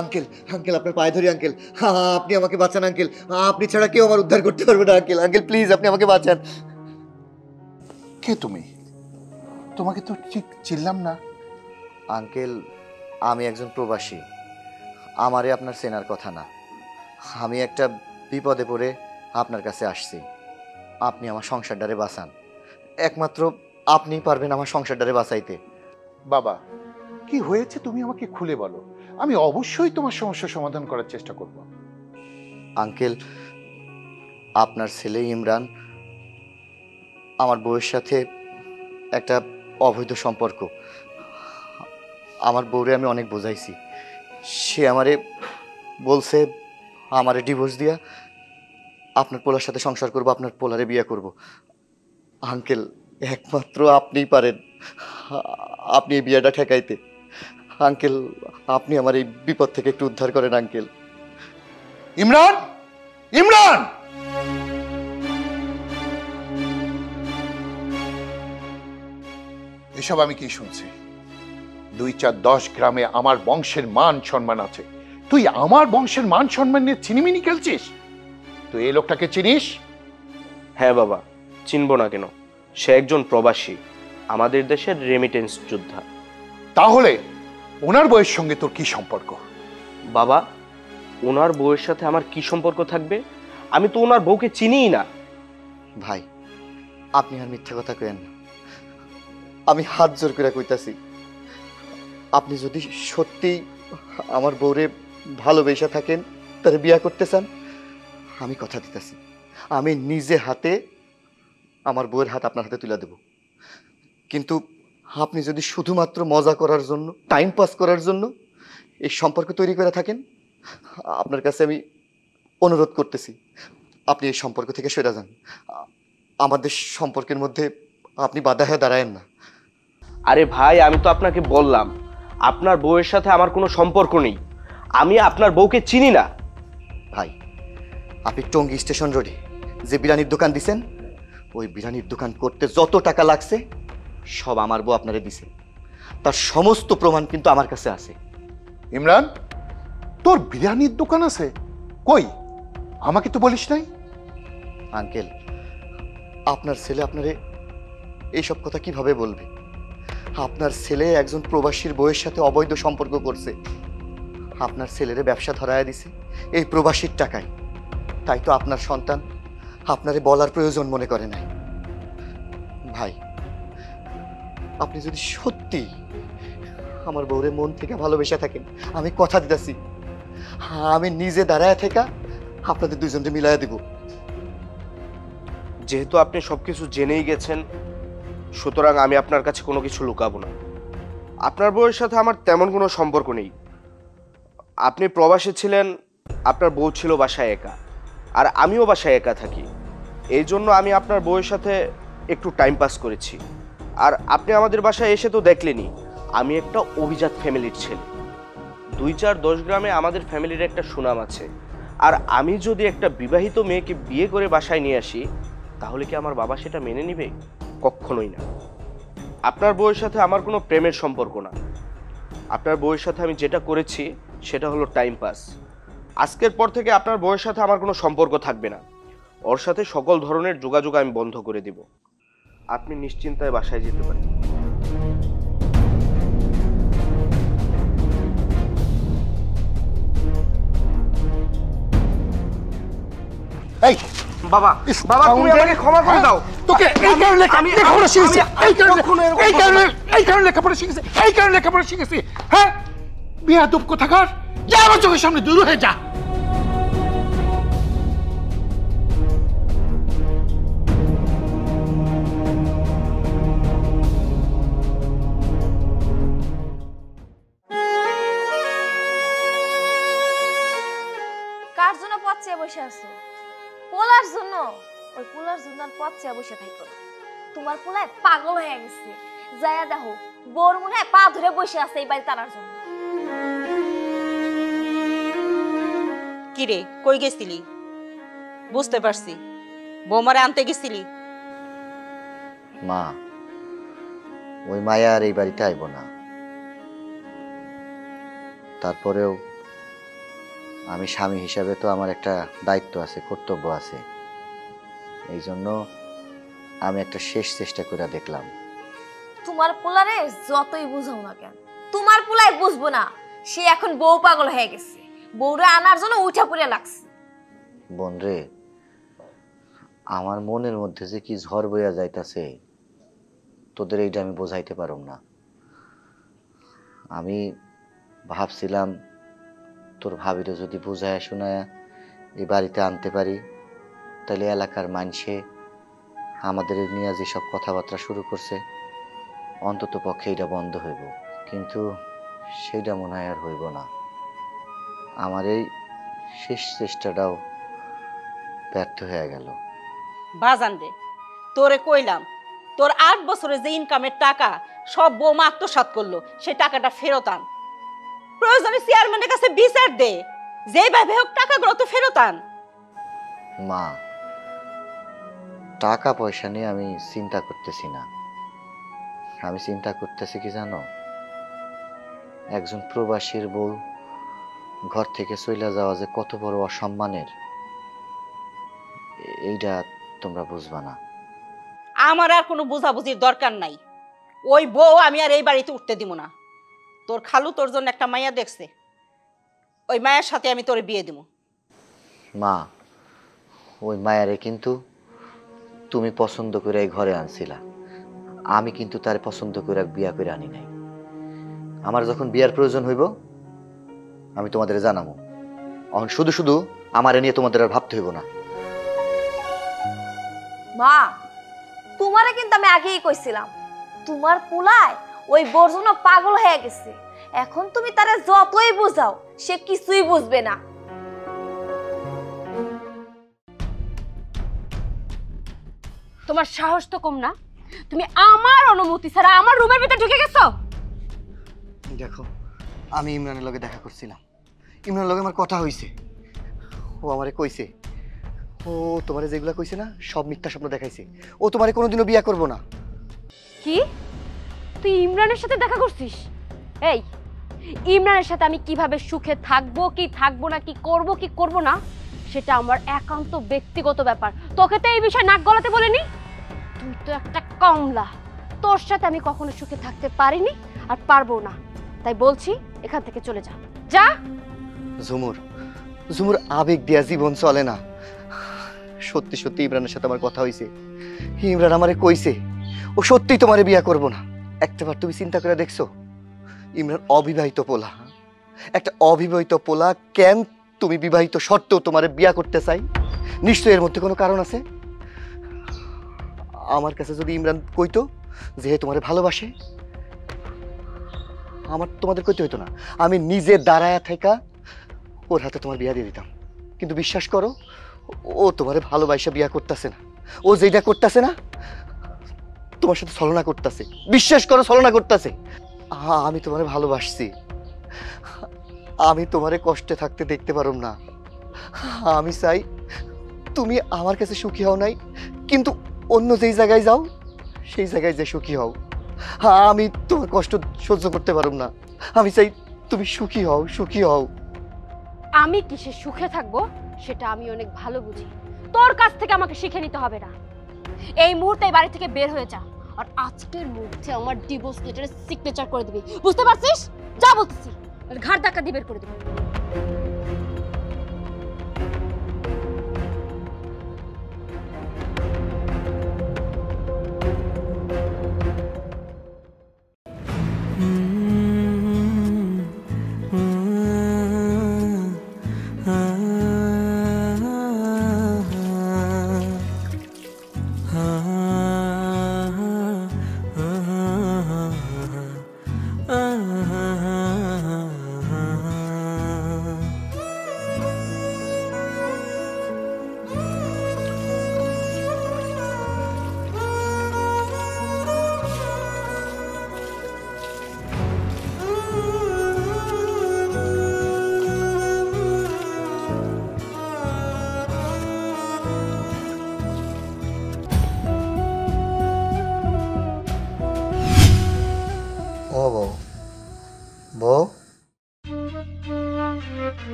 আঙ্কেল, আঙ্কেল আপনার পায়ে ধরি আঙ্কেল, আপনি আমাকে বাঁচান আঙ্কেল। আপনি ছাড়া কেউ আমার উদ্ধার করতে পারবে না আঙ্কেল। আঙ্কেল প্লিজ, আপনি আমাকে বাঁচান। কে তুমি? তোমাকে তো ঠিক চিনলাম না। আঙ্কেল, আমি একজন প্রবাসী। আমারে আপনার চেনার কথা না। আমি একটা বিপদে পড়ে আপনার কাছে আসছি। আপনি আমার সংসারটারে বাঁচান। একমাত্র আপনিই পারবেন আমার সংসারটারে বাঁচাইতে। বাবা, কি হয়েছে তুমি আমাকে খুলে বলো, আমি অবশ্যই তোমার সমস্যা সমাধান করার চেষ্টা করব। আঙ্কেল, আপনার ছেলে ইমরান আমার বউয়ের সাথে একটা অবৈধ সম্পর্ক। আমার বউরে আমি অনেক বোঝাইছি। সে আমারে বলছে আমারে ডিভোর্স দিয়া আপনার পোলার সাথে সংসার করব, আপনার পোলারে বিয়ে করব। আঙ্কেল, একমাত্র আপনিই পারেন আপনি এই বিয়েটা ঠেকাইতে। আঙ্কেল, আপনি আমার এই বিপদ থেকে একটু উদ্ধার করেন আঙ্কেল। ইমরান, ইমরান! এসব আমি কি শুনছি? 2-4-10 গ্রামে আমার বংশের মান সম্মান আছে, তুই আমার বংশের মান সম্মান নিয়ে চিনিমিনি খেলছিস? তুই এই লোকটাকে চিনিস? হ্যাঁ বাবা, চিনব না কেন? সে একজন প্রবাসী, আমাদের দেশের রেমিটেন্স যোদ্ধা। তাহলে ওনার বউয়ের সঙ্গে তোর কি সম্পর্ক? বাবা, ওনার বউয়ের সাথে আমার কি সম্পর্ক থাকবে? আমি তো ওনার বউকে চিনিই না। ভাই, আপনি আর মিথ্যা কথা কইেন না। আমি হাত জোর করে কইতাছি, আপনি যদি সত্যি আমার বউরে ভালোবেসে থাকেন, তারে বিয়া করতে চান, আমি কথা দিতেছি, আমি নিজে হাতে আমার বউয়ের হাত আপনার হাতে তুলে দেব। কিন্তু আপনি যদি শুধুমাত্র মজা করার জন্য, টাইম পাস করার জন্য এই সম্পর্ক তৈরি করে থাকেন, আপনার কাছে আমি অনুরোধ করতেছি, আপনি এই সম্পর্ক থেকে সরে যান। আমাদের সম্পর্কের মধ্যে আপনি বাধা হয়ে দাঁড়ায়েন না। আরে ভাই, আমি তো আপনাকে বললাম আপনার বউয়ের সাথে আমার কোনো সম্পর্ক নেই, আমি আপনার বউকে চিনি না। ভাই, আপনি টঙ্গী স্টেশন রোডে যে বিরিয়ানির দোকান দিছেন, ওই বিরিয়ানির দোকান করতে যত টাকা লাগছে সব আমার বউ আপনারে দিছে। তার সমস্ত প্রমাণ কিন্তু আমার কাছে আছে। ইমরান, তোর বিরিয়ানির দোকান আছে? কই, আমাকে তো বলিস নাই। আঙ্কেল, আপনার ছেলে আপনারে এইসব কথা কিভাবে বলবে? আপনার ছেলে একজন প্রবাসীর বউয়ের সাথে অবৈধ সম্পর্ক করছে। আপনার ছেলেরে ব্যবসা ধরায় দিছে এই প্রবাসীর টাকায়। তাই তো আপনার সন্তান আপনারে বলার প্রয়োজন মনে করে নাই। ভাই, আপনি যদি সত্যি আমার বউরে মন থেকে ভালোবেসে থাকেন, আমি কথা দিতেছি, আমি নিজে দাঁড়ায় থেকে আপনাদের দুজনকে মিলাইয়া দিব। যেহেতু আপনি সবকিছু জেনেই গেছেন, সুতরাং আমি আপনার কাছে কোনো কিছু লুকাবো না। আপনার বউয়ের সাথে আমার তেমন কোনো সম্পর্ক নেই। আপনি প্রবাসে ছিলেন, আপনার বউ ছিল বাসায় একা, আর আমিও বাসায় একা থাকি। এই জন্য আমি আপনার বউয়ের সাথে একটু টাইম পাস করেছি। আর আপনি আমাদের বাসায় এসে তো দেখলেনই, আমি একটা অভিজাত ফ্যামিলির ছেলে। 2-4-10 গ্রামে আমাদের ফ্যামিলির একটা সুনাম আছে। আর আমি যদি একটা বিবাহিত মেয়েকে বিয়ে করে বাসায় নিয়ে আসি, তাহলে কি আমার বাবা সেটা মেনে নেবে? কখনোই না। আপনার বউয়ের সাথে আমার কোনো প্রেমের সম্পর্ক না। আপনার বউয়ের সাথে আমি যেটা করেছি সেটা হলো টাইম পাস। আজকের পর থেকে আপনার বউয়ের সাথে আমার কোনো সম্পর্ক থাকবে না। ওর সাথে সকল ধরনের যোগাযোগ আমি বন্ধ করে দিব। আপনি নিশ্চিন্তায় বাসায় যেতে পারেন। এই বাবা বাবা তুমি আমাকে ক্ষমা করে দাও। তোকে এই কারণে লেখাপড়া শিখেছি, এই কারণে লেখাপড়া শিখেছি, এই কারণে লেখাপড়া শিখেছি। হ্যাঁ, বেয়াদব কোথাকার, যা আমার চোখের সামনে দূর হয়ে যা। কার জন্য পথ চেয়ে বসে আছো? পোলার জন্য? ওই পোলার জন্য আর পথ চেয়ে বসে থাকো না। তোমার পোলায় পাগল হয়ে গেছে। যায়া দেখো, বোর মনে হয় পা ধরে বসে আছে এই বাড়ি টানার জন্য। কিরে, কই গেছিলি? বুঝতে পারছি, বৌমারে আনতে গেছিলি। মা, ওই মায়া আর এই বাড়িতে আইব না। তারপরেও আমি স্বামী হিসাবে তো আমার একটা দায়িত্ব আছে, কর্তব্য আছে। এই জন্য আমি একটা শেষ চেষ্টা করে দেখলাম। তোমার পোলারে যতই বুঝাও না কেন, তোমার পোলাই বুঝবো না। সে এখন বউ পাগল হয়ে গেছে, বউরে আনার জন্য উঠা পড়ে লাগছে। বোন রে, আমার মনের মধ্যে যে কি ঝড় বইয়া যাইতাছে, তোদের এইটা আমি বোঝাইতে পারুম না। আমি ভাবছিলাম তোর ভাবিরে যদি বুঝায় শোনায় এই বাড়িতে আনতে পারি, তাহলে এলাকার মানুষে আমাদের নিয়ে যেসব কথাবার্তা শুরু করছে, অন্তত পক্ষে এটা বন্ধ হইব। কিন্তু সেইটা মনে হয় আর হইব না। আমার এই শেষ চেষ্টাটাও ব্যর্থ হয়ে গেল। বাজান রে, তোরে কইলাম, তোর 8 বছরের যে ইনকামের টাকা সব বৌমা আত্মসাৎ করলো, সেই টাকাটা ফেরত আন। প্রয়োজনে চেয়ারম্যানের কাছে বিচার দে, যেভাবে হোক টাকাগুলো তো ফেরত আন। মা, টাকা পয়সা নিয়ে আমি চিন্তা করতেছি না। আমি চিন্তা করতেছি কি জানো, একজন প্রবাসীর বউ ঘর থেকে চলে যাওয়া যে কত বড় অসম্মানের, এইটা তোমরা বুঝবা না। আমার আর কোনো বুঝাবুঝির দরকার নাই। ওই বউ আমি আর এই বাড়িতে উঠতে দিব না। তোর খালু তোর জন্য একটা মাইয়া দেখছে, ওই মায়ের সাথে আমি তোরে বিয়ে দিব। মা, ওই মায়ারে কিন্তু তুমি পছন্দ করে এই ঘরে আনছিলা। আমি কিন্তু তার পছন্দ করে বিয়া করে আনি নাই। আমার যখন বিয়ার প্রয়োজন হইব আমি তোমাদের জানাবো। এখন শুধু শুধু আমারে নিয়ে তোমাদের আর ভাবতে হইব না। মা, তোমারে কিন্তু আমি আগেই কইছিলাম, তোমার পোলায় ওই বোর জন্য পাগল হয়ে গেছে। এখন তুমি তারে যতই বুঝাও, সে কিছুই বুঝবে না। তোমার সাহস তো কম না? তুমি আমার অনুমতি ছাড়া আমার রুমের ভিতরে ঢুকে গেছো। দেখো, আমি ইমরানের লগে দেখা করছিলাম। ইমরানের লগে আমার কথা হইছে। ও আমারে কইছে, ও তোমারে যেগুলা কইছে না সব মিথ্যা স্বপ্ন দেখাইছে। ও তোমারে কোনোদিনও বিয়া করবো না। কি? তুই ইমরানের সাথে দেখা করছিস? এই, ইমরানের সাথে আমি কিভাবে সুখে থাকবো কি থাকবো না, কি করব কি করব না, সেটা আমার একান্ত ব্যক্তিগত ব্যাপার। তোকে তো এই বিষয়ে নাক গলাতে বলিনি। তুই তো একটা কমলা, তোর সাথে আমি কখনো সুখে থাকতে পারিনি আর পারবো না। তাই বলছি, এখান থেকে চলে যা। যা। ঝুমুর, ঝুমুর, আবেগ দিয়া জীবন চলে না। সত্যি সত্যি ইমরানের সাথে আমার কথা হইছে। ইমরান আমারে কইছে ও সত্যিই তোমারে বিয়া করব না। একটাবার তুমি চিন্তা করে দেখছো, ইমরান অবিবাহিত পোলা, একটা অবিবাহিত পোলা কেন তুমি বিবাহিত সত্ত্বেও তোমারে বিয়া করতে চাই? নিশ্চয়ই এর মধ্যে কোনো কারণ আছে। আমার কাছে যদি ইমরান কইতো যে তোমারে ভালোবাসে, আমার তোমাদের কইতে হইতো না। আমি নিজে দাঁড়ায়া থাকা ওর হাতে তোমার বিয়া দিয়ে দিতাম। কিন্তু বিশ্বাস করো, ও তোমারে ভালোবাসা বিয়া করতেছে না। ও যেটা করতেছে না, তোমার সাথে ছলনা করতেছে। বিশ্বাস করো, ছলনা করতেছে। আমি তোমারে ভালোবাসছি। আমি তোমারে কষ্টে থাকতে দেখতে পারুম না। আমি চাই তুমি আমার কাছে সুখী হও নাই, কিন্তু অন্য যেই জায়গায় যাও সেই জায়গায় যে সুখী হও। আমি তোমার কষ্ট সহ্য করতে পারুম না। আমি চাই তুমি সুখী হও, সুখী হও। আমি কিসে সুখে থাকবো সেটা আমি অনেক ভালো বুঝি। তোর কাছ থেকে আমাকে শিখে নিতে হবে না। এই মুহূর্তে এই বাড়ি থেকে বের হয়ে যা, আর আজকের মধ্যে আমার ডিভোর্স লেটারে সিগনেচার করে দিবি। বুঝতে পারছিস? যা বলতেছি, ঘাড় ধাক্কা দিয়ে বের করে দিবি।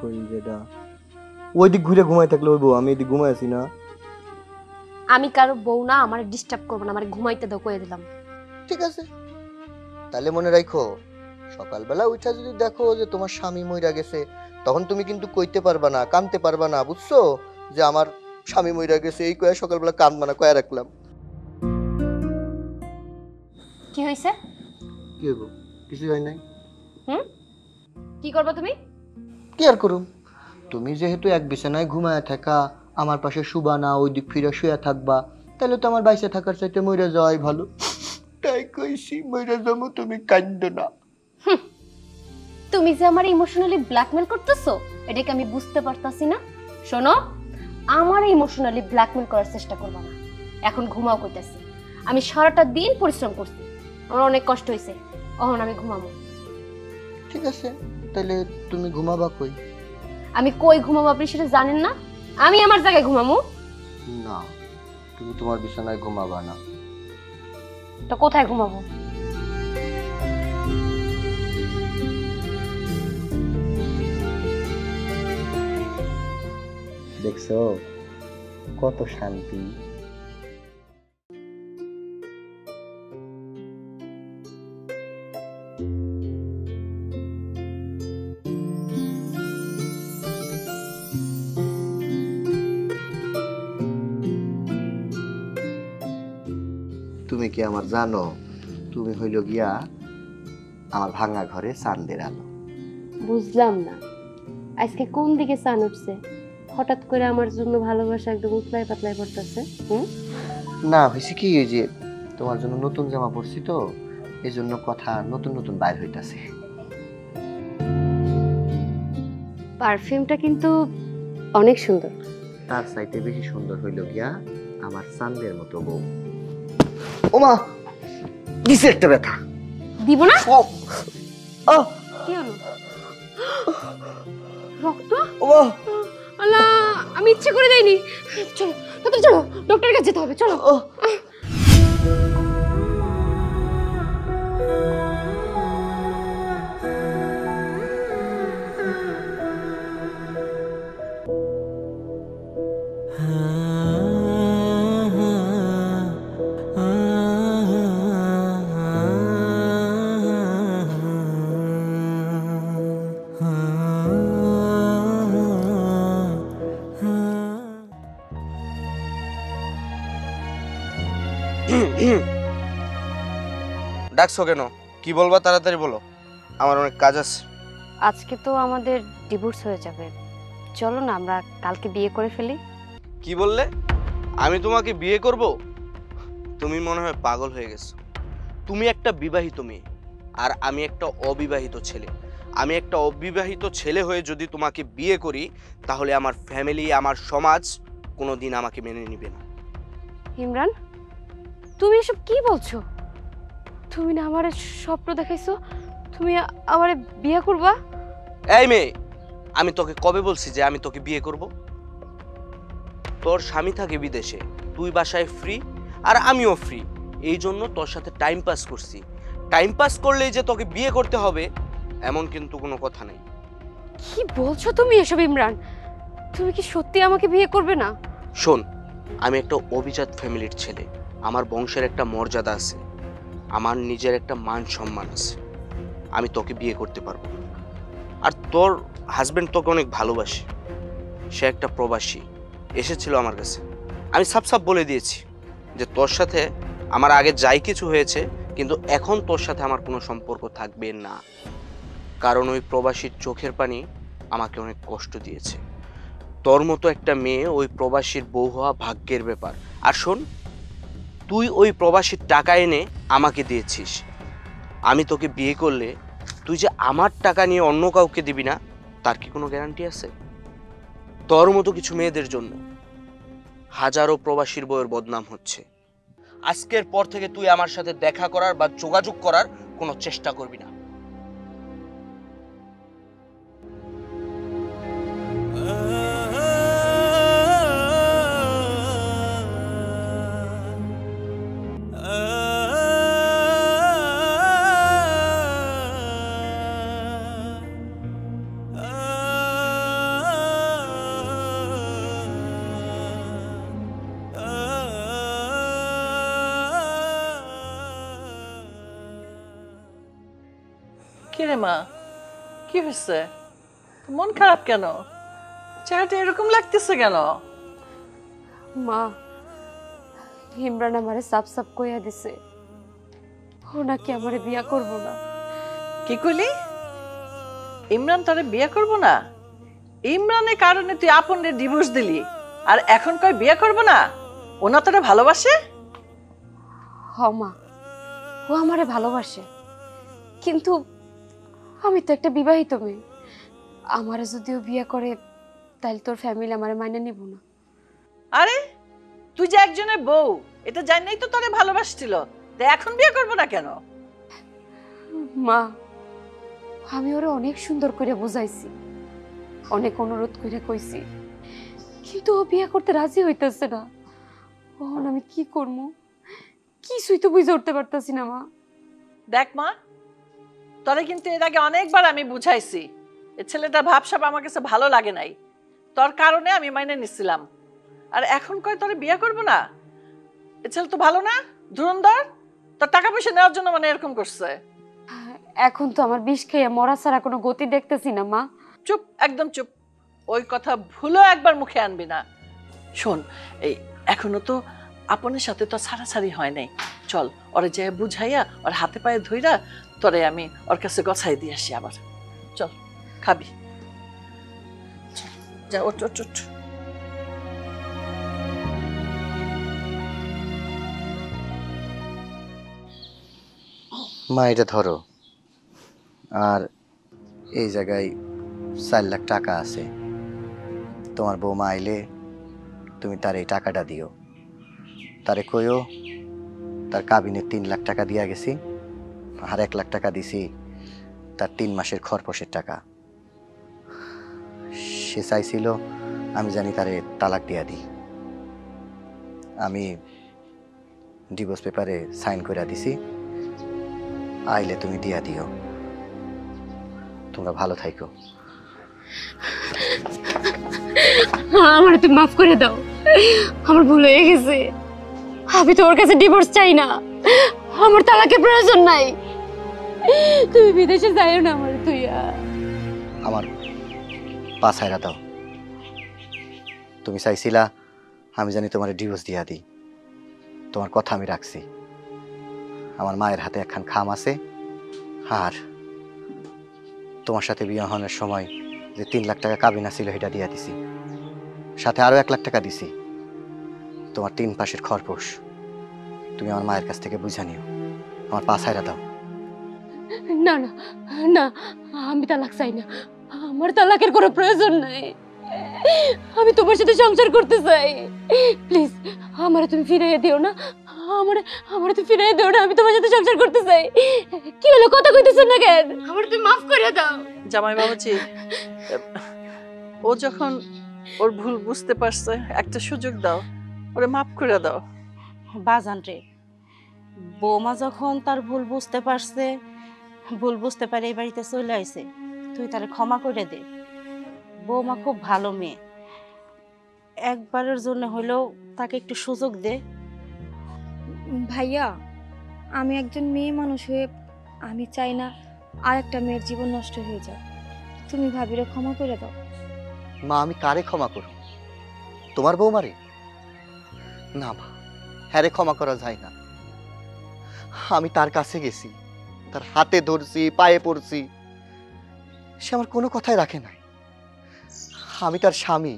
শরীর যেটা ওই দিক ঘুরে ঘুমাই থাকলে ওই বউ, আমি এদিক ঘুমাই আছি না। আমি কারো বউ না, আমার ডিস্টার্ব করবো না, আমার ঘুমাইতে দাও, কয়ে দিলাম। ঠিক আছে, তাহলে মনে রাখো সকালবেলা উঠা যদি দেখো যে তোমার স্বামী মইরা গেছে, তখন তুমি কিন্তু কইতে পারবা না, কানতে পারবা না, বুঝছো? যে আমার স্বামী মইরা গেছে এই কয়ে সকালবেলা কানবা না, কয়ে রাখলাম। কি হয়েছে? কি হইব? কিছু হয় নাই। কি করবা তুমি? কি আর করুম, তুমি যেহেতু এক বিছানায় ঘুমায় থাকা, আমার পাশে শুবা না, ওই দিক ফিরে শুয়ে থাকবা, তাহলে তো আমার বাইসে থাকার চাইতে মইরা যাওয়াই ভালো। তাই কইছি মইরা যাবো, তুমি কাঁদো না। তুমি যে আমার ইমোশনালি ব্ল্যাকমেল করতেছো, এটাকে আমি বুঝতে পারতাছি না। শোনো, আমার ইমোশনালি ব্ল্যাকমেল করার চেষ্টা করবা না। এখন ঘুমাও কইতাছি। আমি সারাটা দিন পরিশ্রম করছি, আমার অনেক কষ্ট হয়েছে, এখন আমি ঘুমাবো। ঠিক আছে, তাহলে তুমি ঘুমাবা কই? আমি কই ঘুমাবো আপনি সেটা জানেন না? আমি আমার জায়গায় ঘুমাবো না, তুমি তোমার বিছানায় ঘুমাবা না। তো কোথায় ঘুমাবো? দেখছো কত শান্তি। তুমি কি আমার জানো, তুমি হইল গিয়া আমার ভাঙা ঘরে চাঁদের আলো। বুঝলাম না, আজকে কোন দিকে চান উঠছে? হঠাৎ করে আমার জন্য ভালোবাসা একদম উতলাই পাতলাই পড়তেছে। না, হয়েছে কি, ওই যে তোমার জন্য নতুন জামা পরছি তো, এই জন্য কথা নতুন নতুন বাইর হইতাছে। পারফিউমটা কিন্তু অনেক সুন্দর। তার চাইতে বেশি সুন্দর হইল গিয়া আমার চাঁদের মতো বউ। ওমা, দিছে একটা ব্যথা। দিব না? ও কি হলো? রক্ত? ওমা, আল্লাহ, আমি ইচ্ছে করে দেইনি। চলো তাড়াতাড়ি চলো, ডক্টরের কাছে যেতে হবে, চলো। ডাকছো কেন? কি বলবা তাড়াতাড়ি বলো, আমার অনেক কাজ আছে। আজকে তো আমাদের ডিভোর্স হয়ে যাবে, চলো না আমরা কালকে বিয়ে করে ফেলি। কি বললে? আমি তোমাকে বিয়ে করব? তুমি মনে হয় পাগল হয়ে গেছো। তুমি একটা বিবাহিত মেয়ে আর আমি একটা অবিবাহিত ছেলে। আমি একটা অবিবাহিত ছেলে হয়ে যদি তোমাকে বিয়ে করি, তাহলে আমার ফ্যামিলি, আমার সমাজ কোনোদিন আমাকে মেনে নেবে না। ইমরান, তুমি এসব কি বলছো? তুমি না আমারে স্বপ্ন দেখাইছো তুমি আমারে বিয়ে করবা? এই মেয়ে, আমি তোকে কবে বলছি যে আমি তোকে বিয়ে করব? তোর স্বামী থাকে বিদেশে, তুই বাসায় ফ্রি আর আমিও ফ্রি, এই জন্য তোর সাথে টাইম পাস করছি। টাইম পাস করলেই যে তোকে বিয়ে করতে হবে এমন কিন্তু কোনো কথা নেই। কি বলছো তুমি এসব ইমরান? তুমি কি সত্যি আমাকে বিয়ে করবে না? শোন, আমি একটা অভিজাত ফ্যামিলির ছেলে, আমার বংশের একটা মর্যাদা আছে, আমার নিজের একটা মান সম্মান আছে, আমি তোকে বিয়ে করতে পারবো। আর তোর হাজবেন্ড তোকে অনেক ভালোবাসে, সে একটা প্রবাসী, এসেছিল আমার কাছে। আমি সাফ সাফ বলে দিয়েছি যে তোর সাথে আমার আগে যাই কিছু হয়েছে, কিন্তু এখন তোর সাথে আমার কোনো সম্পর্ক থাকবে না, কারণ ওই প্রবাসীর চোখের পানি আমাকে অনেক কষ্ট দিয়েছে। তোর মতো একটা মেয়ে ওই প্রবাসীর বউ হওয়া ভাগ্যের ব্যাপার। আর শোন, তুই ওই প্রবাসীর টাকা এনে আমাকে দিয়েছিস, আমি তোকে বিয়ে করলে তুই যে আমার টাকা নিয়ে অন্য কাউকে দিবি না তার কি কোনো গ্যারান্টি আছে? তোর মতো কিছু মেয়েদের জন্য হাজারো প্রবাসীর বউয়ের বদনাম হচ্ছে। আজকের পর থেকে তুই আমার সাথে দেখা করার বা যোগাযোগ করার কোনো চেষ্টা করবি না। কিরে মা, কি হয়েছে? মন খারাপ কেন? চেহারাটা এরকম লাগতেছে কেন? মা, ইমরান আমারে সাপ সাপ কইয়া দিছে ও নাকি আমারে বিয়া করব না। কি কইলি? ইমরান তোরে বিয়ে করব না? ইমরানের কারণে তুই আপনরে ডিভোর্স দিলি, আর এখন কই বিয়ে করব না? ও না তোরে ভালোবাসে? হ মা, ও আমারে ভালোবাসে, কিন্তু আমি তো একটা বিবাহিত মেয়ে। আমারে যদিও বিয়ে করে তাহলে তোর ফ্যামিলি আমারে মাইনে নিব না। আরে তুই যে একজনের বউ, এটা জানাই তো তোরে ভালোবাসছিল, তা এখন বিয়ে করব না কেন? মা, আমি ওরে অনেক সুন্দর করে বুঝাইছি, অনেক অনুরোধ করে কইছি, কিন্তু ও বিয়ে করতে রাজি হইতেছে না। এখন আমি কি করব? কিছুই তো বুঝে উঠতে পারতাছি না মা। দেখ মা, তোরে কিন্তু এর আগে অনেকবার আমি বুঝাইছি, এই ছেলেটার ভাবসাব আমার কাছে ভালো লাগে নাই, তোর কারণে আমি মাইনে নিছিলাম। আর এখন কয় তোরে বিয়ে করব না? এ ছেলে তো ভালো না, ধুরন্ধর, তোর টাকা পয়সা নেওয়ার জন্য মানে এরকম করছে। এখন তো আমার বিষ খেয়ে মরা ছাড়া কোনো গতি দেখতেছি না মা। চুপ, একদম চুপ, ওই কথা ভুলো একবার মুখে আনবি না। শোন, এই এখনো তো আপনের সাথে তো ছাড়াছাড়ি হয় নাই, চল ওরে যে বুঝাইয়া ওর হাতে পায়ে ধইরা তোরে আমি ওর কাছে গছাই দিয়ে আসি। আবার চল, খাবি? চল, যা, ওঠ ওঠ ওঠ। মা, এটা ধরো, আর এই জায়গায় 4 লাখ টাকা আছে। তোমার বৌমা আইলে তুমি তার এই টাকাটা দিও, তারে কইও তার কাবিনে 3 লাখ টাকা দিয়া গেছি, আর 1 লাখ টাকা দিছি তার 3 মাসের খরপোশের টাকা। সে চাইছিল আমি জানি তারে তালাক দিয়া দিই। আমি ডিভোর্স পেপারে সাইন করে দিছি, আইলে তুমি দিয়া দিও। তোমরা ভালো থাইকো। আমার তুমি মাফ করে দাও, আমার ভুল হয়ে গেছে। আমি তো ওর কাছে ডিভোর্স চাই না, আমার তালাকের প্রয়োজন নাই। তুমি বিদেশে যাইও না আমার তুইয়া। আমার পা ছাইরা দাও। তুমি চাইছিলা আমি জানি তোমার ডিভোর্স দিয়া দিই, তোমার কথা আমি রাখছি। আমার মায়ের হাতে একখান খাম আছে, আর তোমার সাথে বিয়ে হওয়ার সময় যে 3 লাখ টাকা কাবিনা ছিল সেটা দিয়া দিছি, সাথে আরো 1 লাখ টাকা দিছি তোমার 3 পাশের খরপোশ। তুমি আমার মায়ের কাছ থেকে বুঝা নিও, আমার পা ছাইরা দাও। না না না, আমি তালাক চাই না, আমার তালাকের কোনো প্রয়োজন নাই। আমি তোমার সাথে সংসার করতে চাই, প্লিজ আমারে তুমি ফিরিয়ে দিও না, আমারে তুমি ফিরিয়ে দিও না, আমি তোমার সাথে সংসার করতে চাই। কি হলো, কথা কইতেছ না কেন? আমারে তুমি মাফ করে দাও। জামাই বাবাজি, ও যখন ওর ভুল বুঝতে পারছে, একটা সুযোগ দাও, ওরে মাফ করে দাও। বাজান রে, বৌমা যখন তার ভুল বুঝতে পারছে, ভুল বুঝতে পারে এই বাড়িতে চলে আইছে, তুই তারে ক্ষমা করে দে। বৌমা খুব ভালো মেয়ে, একবারের জন্য হলেও তাকে একটু সুযোগ দে। ভাইয়া, আমি একজন মেয়ে মানুষ হয়ে আমি চাই না আর একটা মেয়ের জীবন নষ্ট হয়ে যাক। তুমি ভাবিরে ক্ষমা করে দাও। মা, আমি কারে ক্ষমা করব? তোমার বৌমারে? না মা, হ্যারে ক্ষমা করা যায় না। আমি তার কাছে গেছি, তার হাতে ধরছি, পায়ে পড়ছি, সে আমার কোনো কথাই রাখে নাই। আমি তার স্বামী,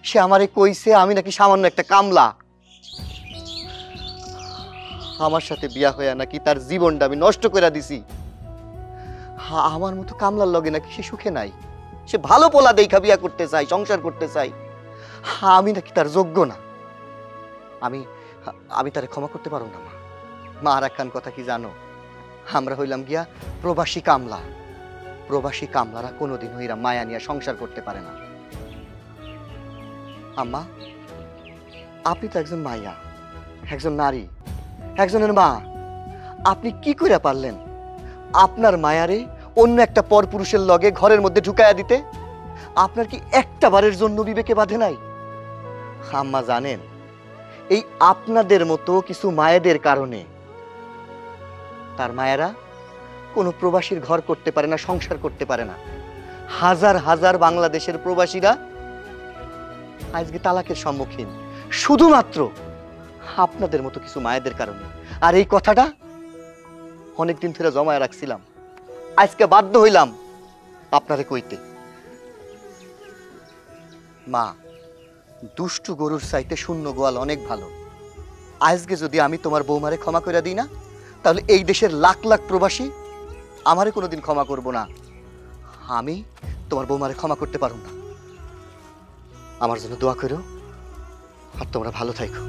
সে আমারে কইছে আমি নাকি সামান্য একটা কামলা। আমার সাথে বিয়া হইয়া নাকি তার জীবনটা আমি নষ্ট করে দিছি। আমার মতো কামলার লগে নাকি সে সুখে নাই, সে ভালো পোলা দেখা বিয়া করতে চাই, সংসার করতে চাই। আমি নাকি তার যোগ্য না। আমি তারে ক্ষমা করতে পারবো না মা। মা, আর একখান কথা কি জানো? আমরা হইলাম গিয়া প্রবাসী কামলা। প্রবাসী কামলারা কোনোদিন হইরা মায়া নিয়ে সংসার করতে পারে না। আম্মা, আপনি তো একজন মাইয়া, একজন নারী, একজনের মা। আপনি কি কইরা পারলেন আপনার মায়ারে অন্য একটা পরপুরুষের লগে ঘরের মধ্যে ঢুকাইয়া দিতে? আপনার কি একটা বারের জন্য বিবেকে বাঁধে নাই? আম্মা জানেন, এই আপনাদের মতো কিছু মায়েদের কারণে তার মায়েরা কোনো প্রবাসীর ঘর করতে পারে না, সংসার করতে পারে না। হাজার হাজার বাংলাদেশের প্রবাসীরা আজকে তালাকের সম্মুখীন শুধুমাত্র আপনাদের মতো কিছু মায়েদের কারণে। আর এই কথাটা অনেকদিন ধরে জমায় রাখছিলাম, আজকে বাধ্য হইলাম আপনারে কইতে। মা, দুষ্টু গরুর চাইতে শূন্য গোয়াল অনেক ভালো। আজকে যদি আমি তোমার বৌমারে ক্ষমা করে দিই না, তাহলে এই দেশের লাখ লাখ প্রবাসী আমারে কোনোদিন ক্ষমা করব না। আমি তোমার বৌমারে ক্ষমা করতে পারব না। আমার জন্য দোয়া করো, আর তোমরা ভালো থাকো।